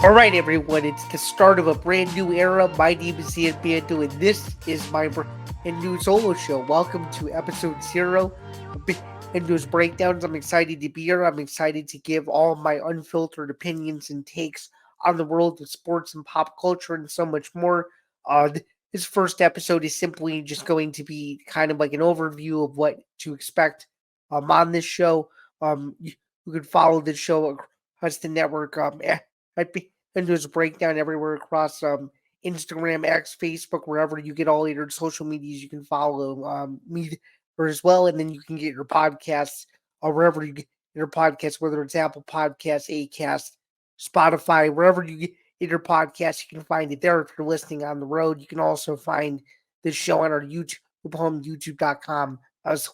All right, everyone, it's the start of a brand new era. My name is Zain Bando, and this is my brand new solo show. Welcome to episode 0 of Band News Breakdowns. I'm excited to be here. I'm excited to give all my unfiltered opinions and takes on the world of sports and pop culture and so much more. This first episode is simply just going to be kind of like an overview of what to expect on this show. You can follow the show across the network at and there's a breakdown everywhere across Instagram, X, Facebook, wherever you get all your social medias. You can follow me or as well, and then you can get your podcasts or wherever you get your podcasts, whether it's Apple Podcasts, Acast, Spotify, wherever you get your podcasts, you can find it there. If you're listening on the road, you can also find this show on our YouTube home, youtube.com, as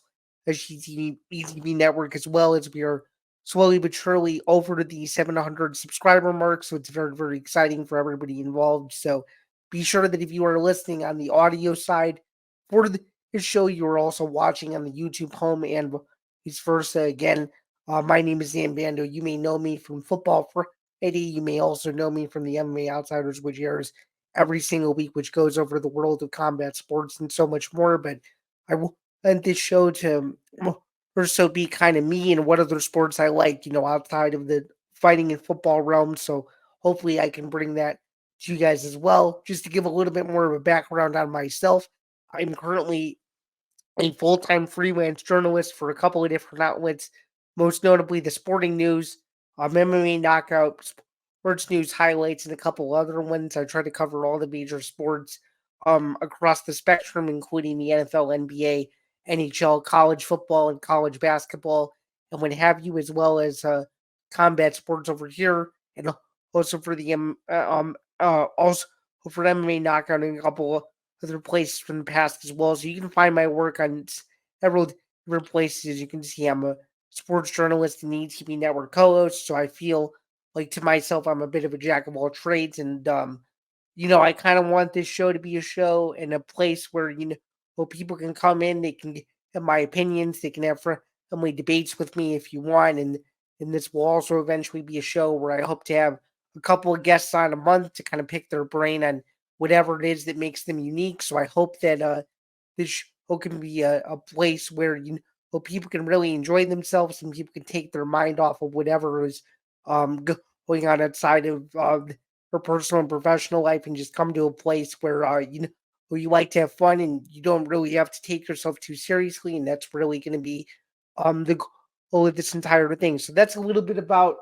ETV network, as well as we are slowly but surely over to the 700 subscriber mark. So it's very, very exciting for everybody involved. So be sure that if you are listening on the audio side for the show, you are also watching on the YouTube home and vice versa. Again, my name is Zain Bando. You may know me from Football Friday. You may also know me from the MMA Outsiders, which airs every single week, which goes over the world of combat sports and so much more. But I will end this show to or so be kind of me and what other sports I like, outside of the fighting and football realm. So hopefully I can bring that to you guys as well. Just to give a little bit more of a background on myself, I'm currently a full-time freelance journalist for a couple of different outlets, most notably the Sporting News, MMA Knockout, Sports News Highlights, and a couple other ones. I try to cover all the major sports across the spectrum, including the NFL, NBA, NHL, college football, and college basketball, and what have you, as well as combat sports over here, and also for the also for MMA Knockout and a couple other places from the past as well. So you can find my work on several different places. As you can see, I'm a sports journalist and ETV network co-host. So I feel like to myself, I'm a bit of a jack of all trades. And, I kind of want this show to be a show and a place where, where people can come in, they can get my opinions, they can have friendly debates with me if you want. And this will also eventually be a show where I hope to have a couple of guests on a month to kind of pick their brain on whatever it is that makes them unique. So I hope that this show can be a place where people can really enjoy themselves and people can take their mind off of whatever is going on outside of their personal and professional life and just come to a place where where you like to have fun and you don't really have to take yourself too seriously, and that's really going to be the goal of this entire thing. So that's a little bit about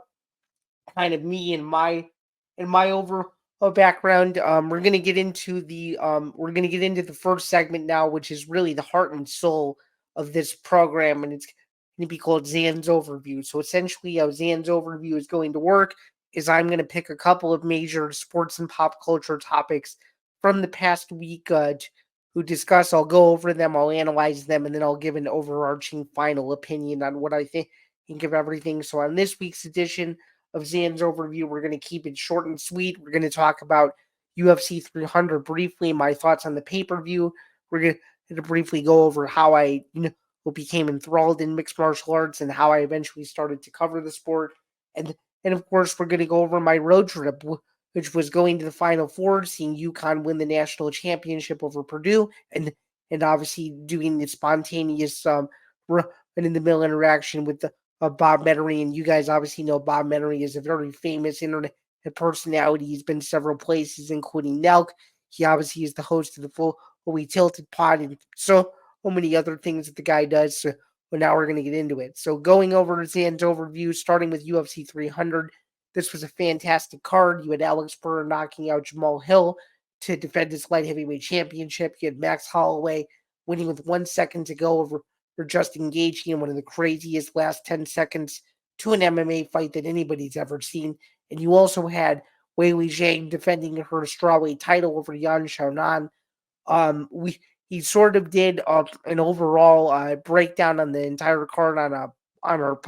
kind of me and my overall background. We're gonna get into the first segment now, which is really the heart and soul of this program, and it's gonna be called Zan's Overview. So essentially, how Zan's Overview is going to work is I'm gonna pick a couple of major sports and pop culture topics from the past week to discuss. I'll go over them, I'll analyze them, and then I'll give an overarching final opinion on what I think of everything. So on this week's edition of Zan's Overview, we're going to keep it short and sweet. We're going to talk about UFC 300 briefly, my thoughts on the pay-per-view. We're going to briefly go over how I became enthralled in mixed martial arts and how I eventually started to cover the sport. And of course, we're going to go over my road trip, which was going to the Final Four, seeing UConn win the national championship over Purdue, and obviously doing the spontaneous run in the middle interaction with the Bob Menery, and you guys obviously know Bob Menery is a very famous internet personality. He's been several places, including Nelk. He obviously is the host of the Fully Tilted Pod and so many other things that the guy does. So well, now we're going to get into it. So going over Zan's overview, starting with UFC 300, this was a fantastic card. You had Alex Burr knocking out Jamal Hill to defend his light heavyweight championship. You had Max Holloway winning with 1 second to go over for just engaging in one of the craziest last 10 seconds to an MMA fight that anybody's ever seen. And you also had Weili Zhang defending her strawweight title over Yan Xiaonan. He sort of did an overall breakdown on the entire card on our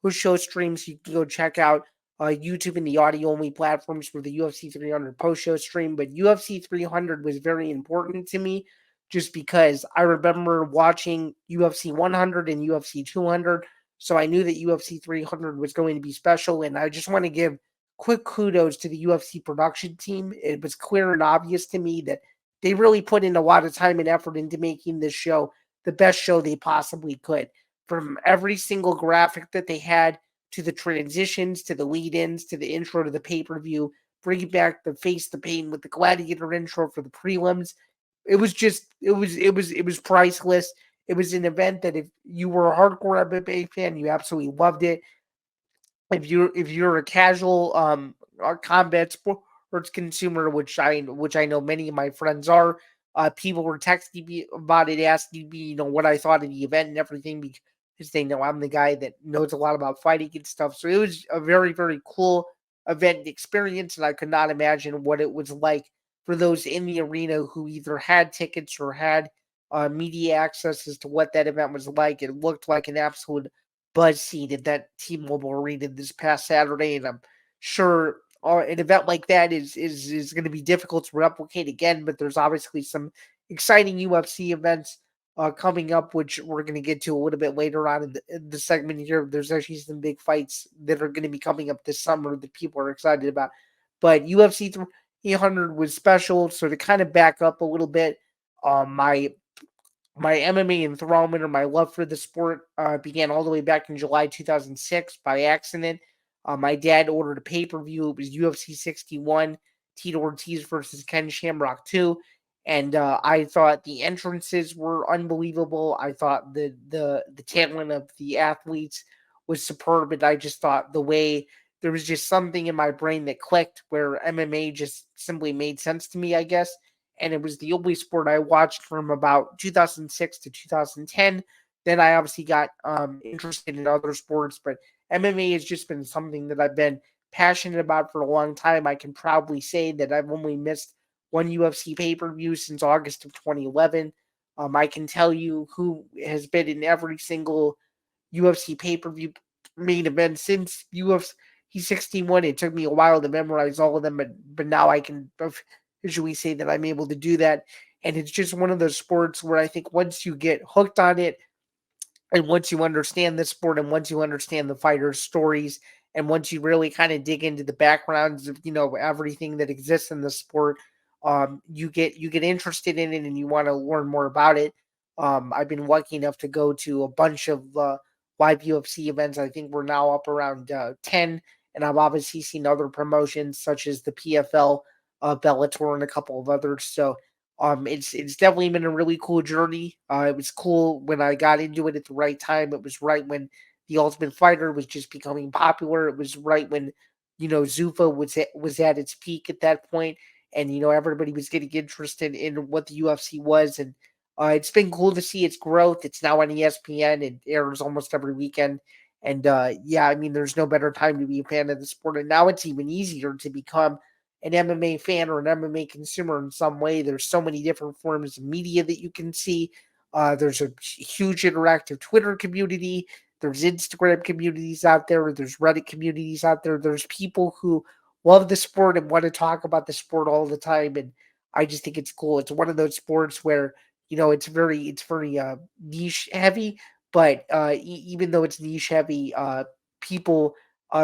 show streams. You can go check out YouTube and the audio only platforms for the UFC 300 post show stream. But UFC 300 was very important to me just because I remember watching UFC 100 and UFC 200. So I knew that UFC 300 was going to be special. And I just want to give quick kudos to the UFC production team. It was clear and obvious to me that they really put in a lot of time and effort into making this show the best show they possibly could. From every single graphic that they had, to the transitions, to the lead-ins, to the intro to the pay-per-view, bringing back the Face the Pain with the Gladiator intro for the prelims. It was priceless. It was an event that if you were a hardcore MMA fan, you absolutely loved it. If you're a casual combat sports consumer, which I know many of my friends are, people were texting me about it, asking me, what I thought of the event and everything because they know I'm the guy that knows a lot about fighting and stuff. So it was a very, very cool event experience, and I could not imagine what it was like for those in the arena who either had tickets or had media access as to what that event was like. It looked like an absolute BuzzFeed at that T-Mobile Arena this past Saturday, and I'm sure an event like that is going to be difficult to replicate again. But there's obviously some exciting UFC events coming up, which we're going to get to a little bit later on in the segment here. There's actually some big fights that are going to be coming up this summer that people are excited about. But UFC 300 was special, so to kind of back up a little bit, my MMA enthrallment or my love for the sport began all the way back in July 2006 by accident. My dad ordered a pay per view. It was UFC 61, Tito Ortiz versus Ken Shamrock 2. And I thought the entrances were unbelievable. I thought the talent of the athletes was superb. And I just thought the way there was just something in my brain that clicked where MMA just simply made sense to me, I guess, and it was the only sport I watched from about 2006 to 2010. Then I obviously got interested in other sports, but MMA has just been something that I've been passionate about for a long time. I can proudly say that I've only missed one UFC pay per view since August of 2011. I can tell you who has been in every single UFC pay per view main event since UFC 61. It took me a while to memorize all of them, but now I can visually say that I'm able to do that. And it's just one of those sports where I think once you get hooked on it, and once you understand the sport, and once you understand the fighters' stories, and once you really kind of dig into the backgrounds of everything that exists in the sport, you get interested in it and you want to learn more about it. I've been lucky enough to go to a bunch of live UFC events. I think we're now up around 10, and I've obviously seen other promotions such as the PFL, Bellator, and a couple of others. So it's definitely been a really cool journey. It was cool when I got into it at the right time. It was right when the Ultimate Fighter was just becoming popular. It was right when Zuffa was at its peak at that point, and everybody was getting interested in what the UFC was, and it's been cool to see its growth. It's now on ESPN. It airs almost every weekend, and yeah, I mean, there's no better time to be a fan of the sport, and now it's even easier to become an MMA fan or an MMA consumer in some way. There's so many different forms of media that you can see. There's a huge interactive Twitter community. There's Instagram communities out there. There's Reddit communities out there. There's people who love the sport and want to talk about the sport all the time. And I just think it's cool. It's one of those sports where, it's very niche heavy, but even though it's niche heavy, people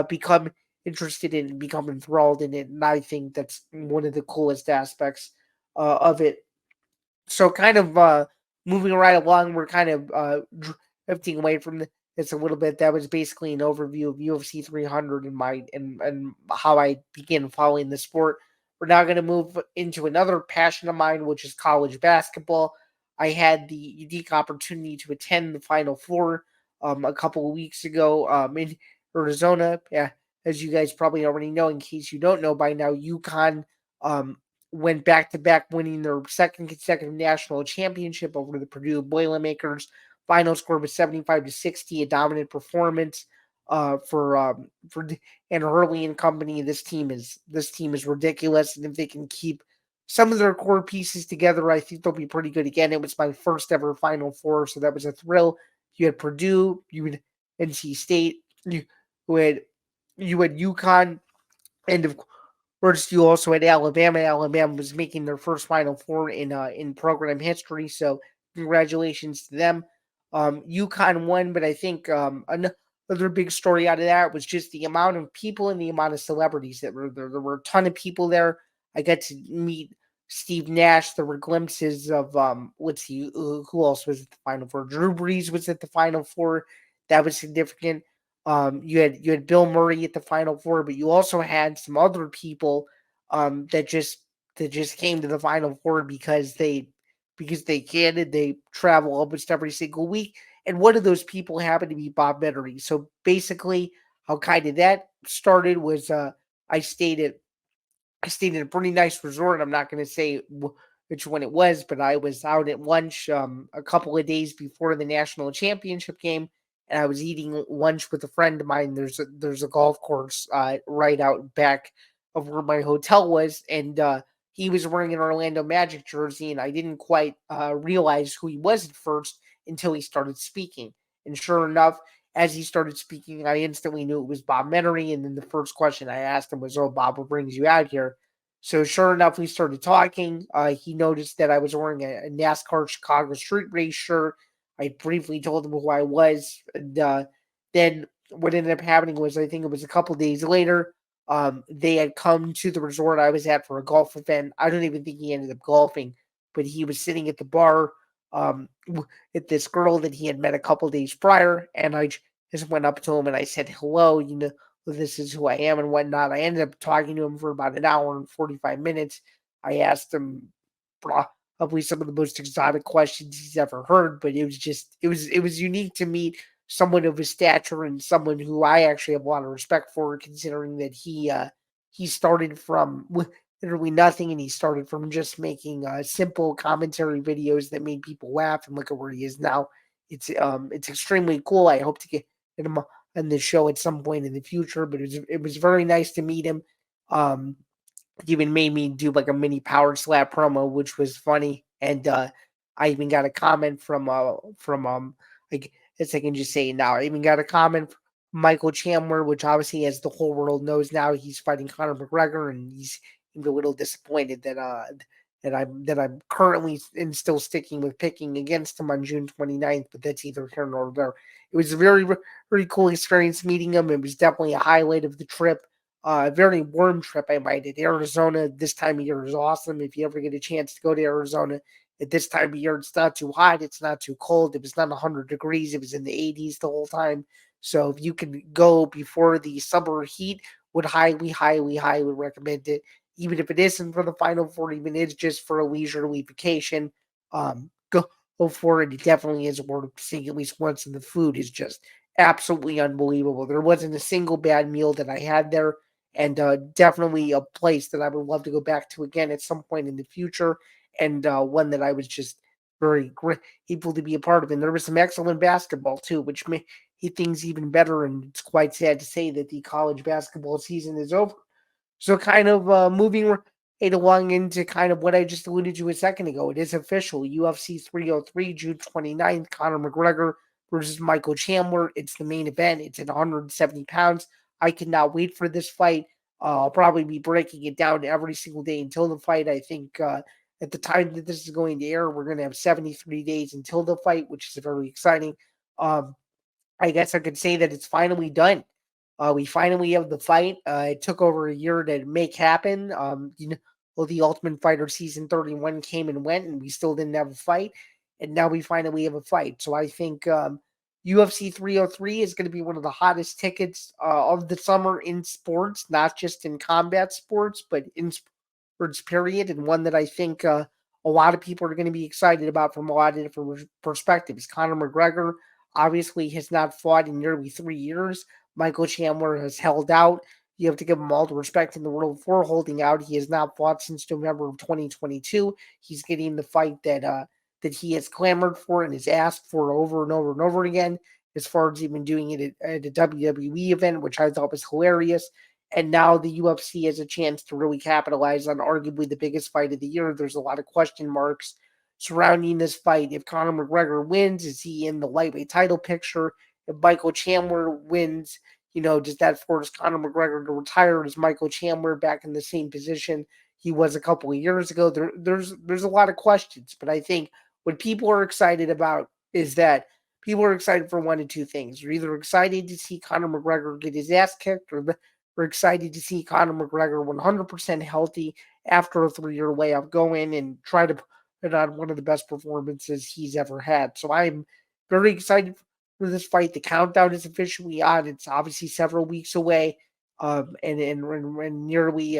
become interested in and become enthralled in it. And I think that's one of the coolest aspects of it. So kind of moving right along, we're kind of drifting away from this a little bit. That was basically an overview of UFC 300 and and how I began following the sport. We're now going to move into another passion of mine, which is college basketball. I had the unique opportunity to attend the Final Four a couple of weeks ago in Arizona. Yeah, as you guys probably already know, in case you don't know by now, UConn um, went back to back, winning their second consecutive national championship over the Purdue Boilermakers. Final score was 75-60, a dominant performance for and Hurley and company. This team is ridiculous, and if they can keep some of their core pieces together, I think they'll be pretty good again. It was my first ever Final Four, so that was a thrill. You had Purdue, you had NC State, You had UConn, and of course you also had Alabama. Alabama was making their first Final Four in program history, so congratulations to them. UConn won, but I think another big story out of that was just the amount of people and the amount of celebrities that were there. There were a ton of people there. I got to meet Steve Nash. There were glimpses of let's see, who else was at the Final Four? Drew Brees was at the Final Four. That was significant. You had Bill Murray at the Final Four, but you also had some other people that just came to the Final Four because they can, and they travel almost every single week. And one of those people happened to be Bob Menery. So basically, how kind of that started was I stayed at I stayed in a pretty nice resort. I'm not going to say which one it was, but I was out at lunch a couple of days before the national championship game, and I was eating lunch with a friend of mine. There's a golf course right out back of where my hotel was, and he was wearing an Orlando Magic jersey, and I didn't quite realize who he was at first until he started speaking. And sure enough, as he started speaking, I instantly knew it was Bob Menery. And then the first question I asked him was, "Oh, Bob, what brings you out here?" So sure enough, we started talking. He noticed that I was wearing a NASCAR Chicago Street Race shirt. I briefly told him who I was, and then what ended up happening was, I think it was a couple days later, they had come to the resort I was at for a golf event. I don't even think he ended up golfing, but he was sitting at the bar um, at this girl that he had met a couple days prior, and I just went up to him and I said hello. This is who I am and whatnot. I ended up talking to him for about an hour and 45 minutes. I asked him probably some of the most exotic questions he's ever heard, but it was unique to meet someone of his stature and someone who I actually have a lot of respect for, considering that he started from literally nothing, and he started from just making simple commentary videos that made people laugh, and look at where he is now. It's extremely cool. I hope to get him on the show at some point in the future, but it was very nice to meet him. Um, he even made me do like a mini power slap promo, which was funny. And I even got a comment from I guess I can just say it now. I even got a comment from Michael Chandler, which obviously, as the whole world knows now, he's fighting Conor McGregor, and he's a little disappointed that I'm currently and still sticking with picking against him on June 29th, but that's either here nor there. It was a very cool experience meeting him. It was definitely a highlight of the trip. A very warm trip, I might add. Arizona this time of year is awesome. If you ever get a chance to go to Arizona at this time of year, it's not too hot, it's not too cold. It was not 100 degrees, it was in the 80s the whole time. So if you can go before the summer heat, would highly, highly, highly recommend it. Even if it isn't for the final 40 minutes, just for a leisurely vacation, go for it. It definitely is worth seeing at least once, and the food is just absolutely unbelievable. There wasn't a single bad meal that I had there, and definitely a place that I would love to go back to again at some point in the future, and one that I was just very grateful to be a part of. And there was some excellent basketball too, which made things even better. And it's quite sad to say that the college basketball season is over. So kind of moving right along into kind of what I just alluded to a second ago. It is official. UFC 303, June 29th, Conor McGregor versus Michael Chandler. It's the main event. It's at 170 pounds. I cannot wait for this fight. I'll probably be breaking it down every single day until the fight. I think at the time that this is going to air, we're going to have 73 days until the fight, which is very exciting. Um, I guess I could say that it's finally done. We finally have the fight. It took over a year to make happen. Well, the Ultimate Fighter season 31 came and went, and we still didn't have a fight. And now we finally have a fight. So I think UFC 303 is going to be one of the hottest tickets of the summer in sports, not just in combat sports, but in sports, period. And one that I think a lot of people are going to be excited about from a lot of different perspectives. Conor McGregor obviously has not fought in nearly 3 years. Michael Chandler has held out. You have to give him all the respect in the world for holding out. He has not fought since November of 2022. He's getting the fight that he has clamored for and has asked for over and over and over again. As far as even doing it at a WWE event, which I thought was hilarious. And now the UFC has a chance to really capitalize on arguably the biggest fight of the year. There's a lot of question marks surrounding this fight. If Conor McGregor wins, is he in the lightweight title picture? If Michael Chandler wins, does that force Conor McGregor to retire? Is Michael Chandler back in the same position he was a couple of years ago? There's a lot of questions, but I think what people are excited about is that people are excited for one of two things. They're either excited to see Conor McGregor get his ass kicked, or we're excited to see Conor McGregor 100% healthy after a 3-year layoff go in and try to put on one of the best performances he's ever had. So I'm very excited for this fight. The countdown is officially on. It's obviously several weeks away, and nearly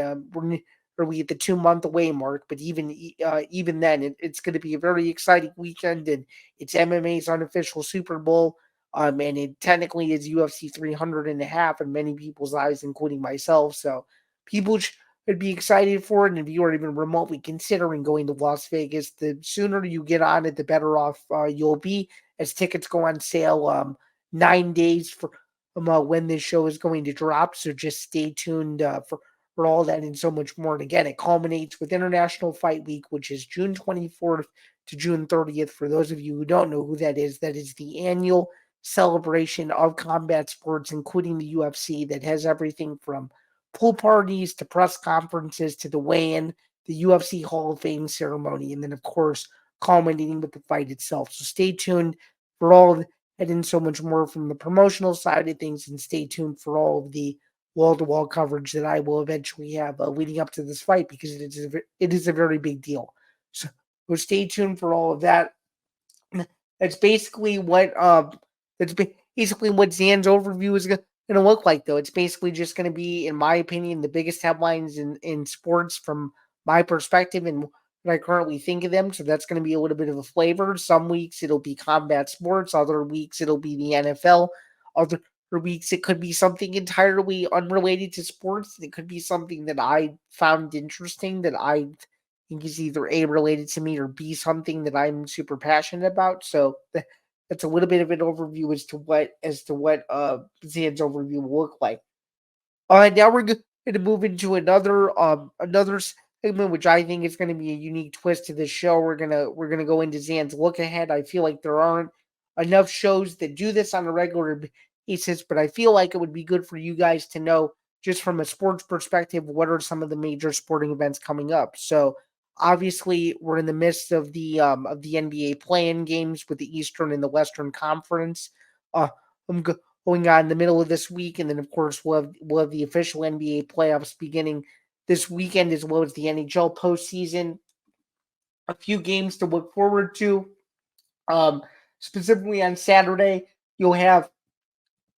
we're at the 2 month away mark. But even then, it's going to be a very exciting weekend, and it's MMA's unofficial Super Bowl. And it technically is UFC 300 and a half in many people's eyes, including myself. So people should be excited for it. And if you are even remotely considering going to Las Vegas, the sooner you get on it, the better off you'll be, as tickets go on sale 9 days from when this show is going to drop. So just stay tuned for all that and so much more. And again, it culminates with International Fight Week, which is June 24th to June 30th. For those of you who don't know who that is the annual celebration of combat sports, including the UFC, that has everything from pool parties to press conferences to the weigh-in, the UFC Hall of Fame ceremony, and then, of course, culminating with the fight itself. So stay tuned for all of that and so much more from the promotional side of things, and stay tuned for all of the wall-to-wall coverage that I will eventually have leading up to this fight, because it is a very big deal. So stay tuned for all of that. That's basically what Zan's overview is going to look like, though. It's basically just going to be, in my opinion, the biggest headlines in sports from my perspective and what I currently think of them. So that's going to be a little bit of a flavor. Some weeks it'll be combat sports, other weeks it'll be the NFL, other weeks it could be something entirely unrelated to sports. It could be something that I found interesting that I think is either A, related to me, or B, something that I'm super passionate about. So that's a little bit of an overview as to what Zan's overview will look like. All right, now we're going to move into another segment, which I think is going to be a unique twist to this show. We're gonna go into Zan's look ahead. I feel like there aren't enough shows that do this on a regular basis, but I feel like it would be good for you guys to know, just from a sports perspective, what are some of the major sporting events coming up. So obviously, we're in the midst of the NBA play-in games with the Eastern and the Western Conference. I'm going on in the middle of this week, and then of course we'll have the official NBA playoffs beginning this weekend, as well as the NHL postseason. A few games to look forward to. Um, Specifically on Saturday, you'll have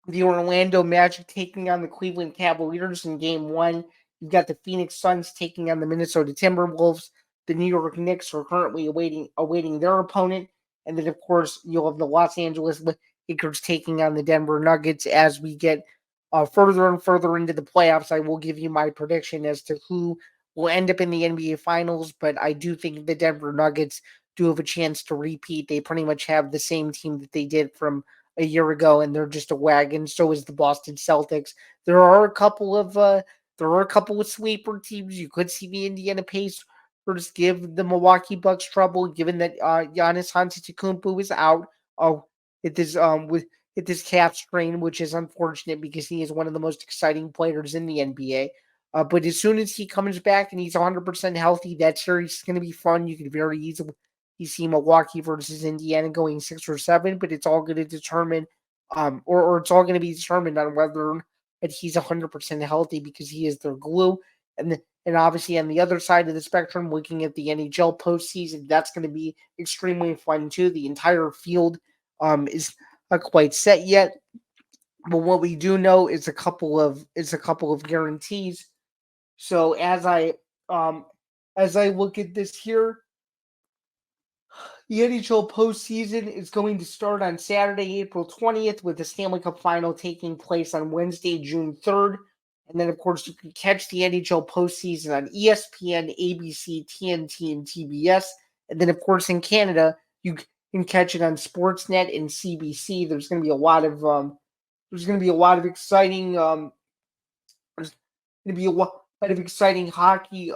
the Orlando Magic taking on the Cleveland Cavaliers in game one. You've got the Phoenix Suns taking on the Minnesota Timberwolves. The New York Knicks are currently awaiting their opponent. And then, of course, you'll have the Los Angeles Lakers taking on the Denver Nuggets. As we get further and further into the playoffs, I will give you my prediction as to who will end up in the NBA Finals. But I do think the Denver Nuggets do have a chance to repeat. They pretty much have the same team that they did from a year ago, and they're just a wagon. So is the Boston Celtics. There are a couple of sleeper teams. You could see the Indiana Pacers give the Milwaukee Bucks trouble, given that Giannis Antetokounmpo is out. Oh, with this calf strain, which is unfortunate because he is one of the most exciting players in the NBA. But as soon as he comes back and he's 100% healthy, that series is going to be fun. You could very easily you see Milwaukee versus Indiana going 6 or 7, but it's all going to determine, or it's all going to be determined on whether that he's 100% healthy, because he is their glue. And obviously on the other side of the spectrum, looking at the NHL postseason, that's going to be extremely fun too. The entire field is not quite set yet, but what we do know is a couple of guarantees. So as I look at this here, the NHL postseason is going to start on Saturday, April 20th, with the Stanley Cup final taking place on Wednesday, June 3rd. And then, of course, you can catch the NHL postseason on ESPN, ABC, TNT, and TBS. And then, of course, in Canada, you can catch it on Sportsnet and CBC. There's going to be a lot of exciting going to be a lot of exciting hockey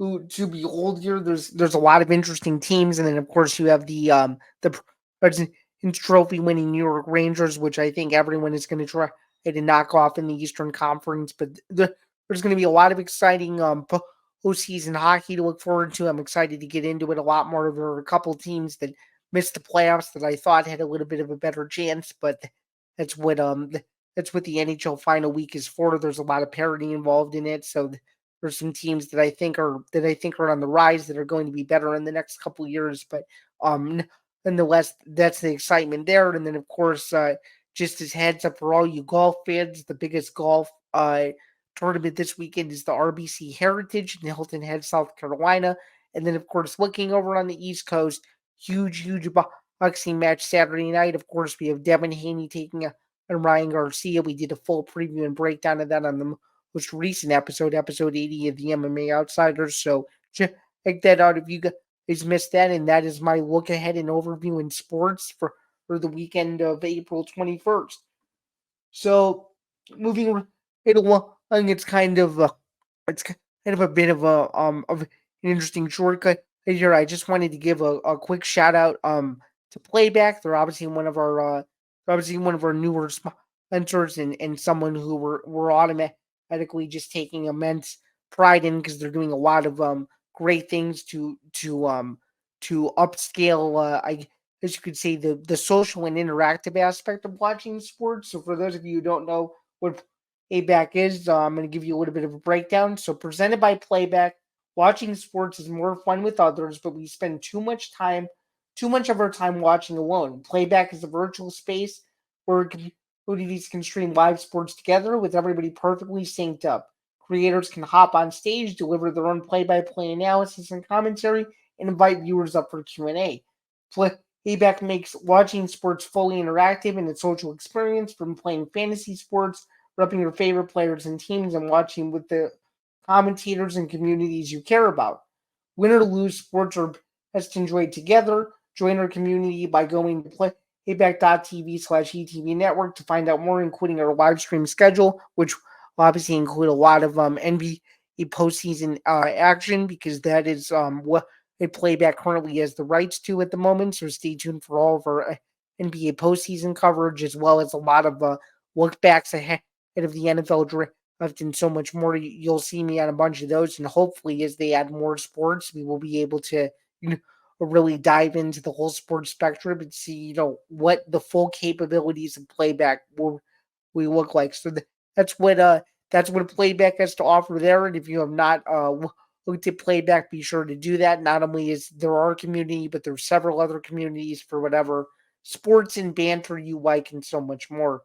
to behold here. There's a lot of interesting teams, and then of course you have the President's Trophy winning New York Rangers, which I think everyone is going to try to knock off in the Eastern Conference. But there's going to be a lot of exciting postseason hockey to look forward to. I'm excited to get into it a lot more. There are a couple teams that missed the playoffs that I thought had a little bit of a better chance, but that's what that's what the NHL final week is for. There's a lot of parity involved in it, so there's some teams that I think are on the rise that are going to be better in the next couple of years. But nonetheless, that's the excitement there. And then of course, just as heads up for all you golf fans, the biggest golf tournament this weekend is the RBC Heritage in Hilton Head, South Carolina. And then, of course, looking over on the East Coast, huge boxing match Saturday night. Of course, we have Devin Haney taking on Ryan Garcia. We did a full preview and breakdown of that on the most recent episode 80 of the MMA Outsiders. So check that out if you guys missed that. And that is my look ahead and overview in sports for the weekend of April 21st. So moving right along, it's kind of it's kind of a bit of an interesting shortcut here. I just wanted to give a quick shout out to Playback. They're obviously one of our newer sponsors and someone who we're automatically just taking immense pride in because they're doing a lot of great things to upscale I as you could say the social and interactive aspect of watching sports. So for those of you who don't know what Playback is, I'm going to give you a little bit of a breakdown. So presented by Playback, watching sports is more fun with others, but we spend too much of our time watching alone. Playback is a virtual space where communities can stream live sports together with everybody perfectly synced up. Creators can hop on stage, deliver their own play-by-play analysis and commentary, and invite viewers up for Q&A. Playback makes watching sports fully interactive and a social experience, from playing fantasy sports, repping your favorite players and teams, and watching with the commentators and communities you care about. Win or lose, sports are best enjoyed together. Join our community by going to playback.tv/ETV network to find out more, including our live stream schedule, which will obviously include a lot of NBA postseason action, because that is what a Playback currently has the rights to at the moment. So stay tuned for all of our NBA postseason coverage, as well as a lot of look backs ahead of the NFL draft and so much more. You'll see me on a bunch of those, and hopefully, as they add more sports, we will be able to really dive into the whole sports spectrum and see what the full capabilities of Playback will we look like. So that's what Playback has to offer there. And if you have not looked at Playback, be sure to do that. Not only is there our community, but there's several other communities for whatever sports and banter you like, and so much more.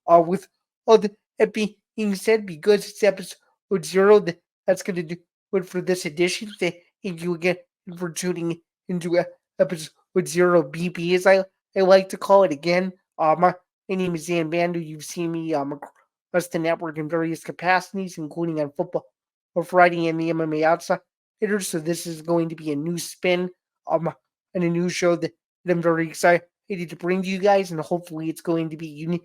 With all that being said, because it's episode 0, that's going to do it for this edition. Thank you again for tuning into episode 0 BP, as I like to call it again. My name is Zain Bando. You've seen me across the network in various capacities, including on Football or Friday and the MMA Outsiders. So this is going to be a new spin and a new show that I'm very excited to bring to you guys, and hopefully it's going to be unique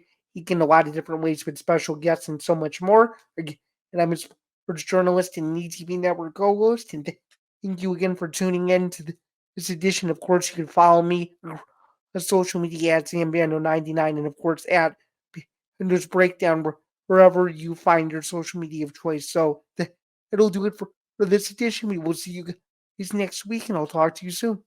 in a lot of different ways with special guests and so much more. And I'm a sports journalist and an ETV network co-host, and thank you again for tuning in to this edition. Of course, you can follow me on social media at Zambando99, and of course at Bando's Breakdown wherever you find your social media of choice. So that'll do it for this edition. We will see you guys next week, and I'll talk to you soon.